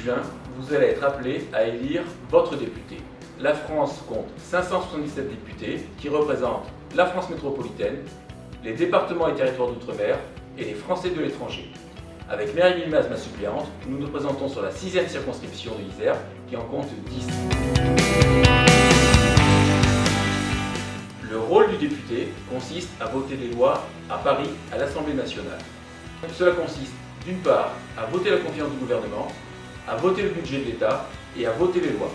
juin, vous allez être appelé à élire votre député. La France compte 577 députés qui représentent la France métropolitaine, les départements et territoires d'outre-mer et les Français de l'étranger. Avec Myriam Yilmaz, ma suppléante, nous nous présentons sur la 6e circonscription de l'Isère qui en compte 10. Le rôle du député consiste à voter des lois à Paris, à l'Assemblée nationale. Cela consiste d'une part à voter la confiance du gouvernement, à voter le budget de l'État et à voter les lois.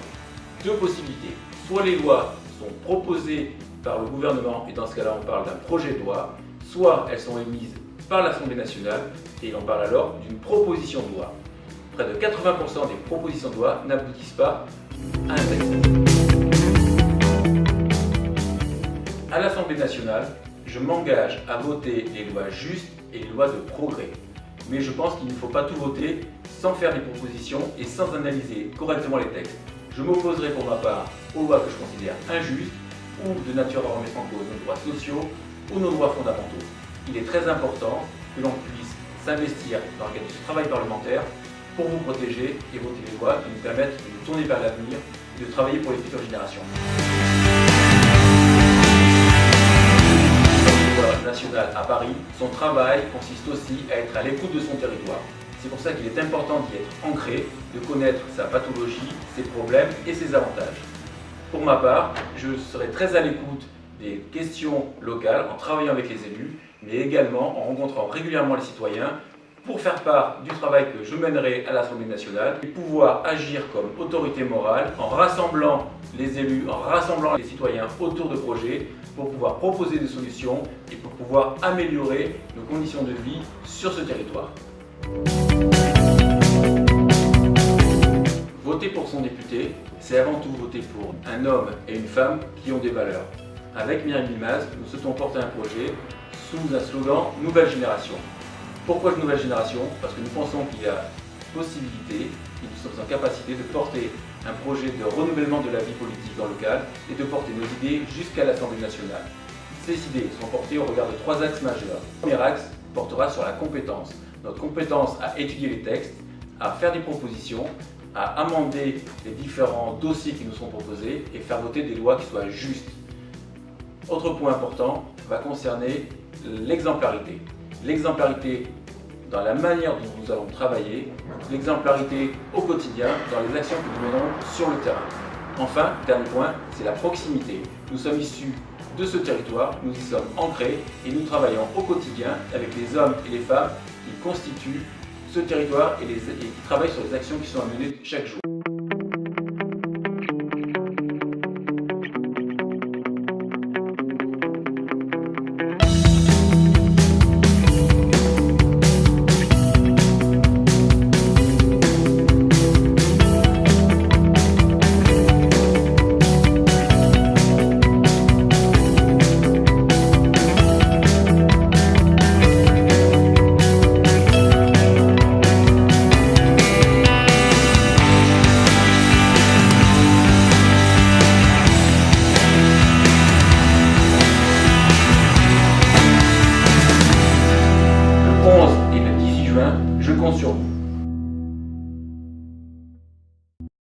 Deux possibilités. Soit les lois sont proposées par le gouvernement, et dans ce cas-là on parle d'un projet de loi, soit elles sont émises par l'Assemblée nationale, et on parle alors d'une proposition de loi. Près de 80% des propositions de loi n'aboutissent pas à un texte. À l'Assemblée nationale, je m'engage à voter les lois justes et les lois de progrès. Mais je pense qu'il ne faut pas tout voter sans faire des propositions et sans analyser correctement les textes. Je m'opposerai pour ma part aux lois que je considère injustes ou de nature à remettre en cause nos droits sociaux ou nos droits fondamentaux. Il est très important que l'on puisse s'investir dans le cadre du travail parlementaire pour vous protéger et voter les lois qui nous permettent de nous tourner vers l'avenir et de travailler pour les futures générations. National à Paris, son travail consiste aussi à être à l'écoute de son territoire. C'est pour ça qu'il est important d'y être ancré, de connaître sa pathologie, ses problèmes et ses avantages. Pour ma part, je serai très à l'écoute des questions locales en travaillant avec les élus, mais également en rencontrant régulièrement les citoyens pour faire part du travail que je mènerai à l'Assemblée nationale et pouvoir agir comme autorité morale en rassemblant les élus, en rassemblant les citoyens autour de projets pour pouvoir proposer des solutions et pour pouvoir améliorer nos conditions de vie sur ce territoire. Voter pour son député, c'est avant tout voter pour un homme et une femme qui ont des valeurs. Avec Myriam Yilmaz, nous souhaitons porter un projet sous un slogan « Nouvelle génération ». Pourquoi Nouvelle génération? Parce que nous pensons qu'il y a possibilité, et nous sommes en capacité de porter un projet de renouvellement de la vie politique dans le local et de porter nos idées jusqu'à l'Assemblée nationale. Ces idées sont portées au regard de 3 axes majeurs. Le premier axe portera sur la compétence. Notre compétence à étudier les textes, à faire des propositions, à amender les différents dossiers qui nous sont proposés et faire voter des lois qui soient justes. Autre point important va concerner l'exemplarité. L'exemplarité dans la manière dont nous allons travailler, l'exemplarité au quotidien dans les actions que nous menons sur le terrain. Enfin, dernier point, c'est la proximité. Nous sommes issus de ce territoire, nous y sommes ancrés et nous travaillons au quotidien avec les hommes et les femmes qui constituent ce territoire et qui travaillent sur les actions qui sont à mener chaque jour.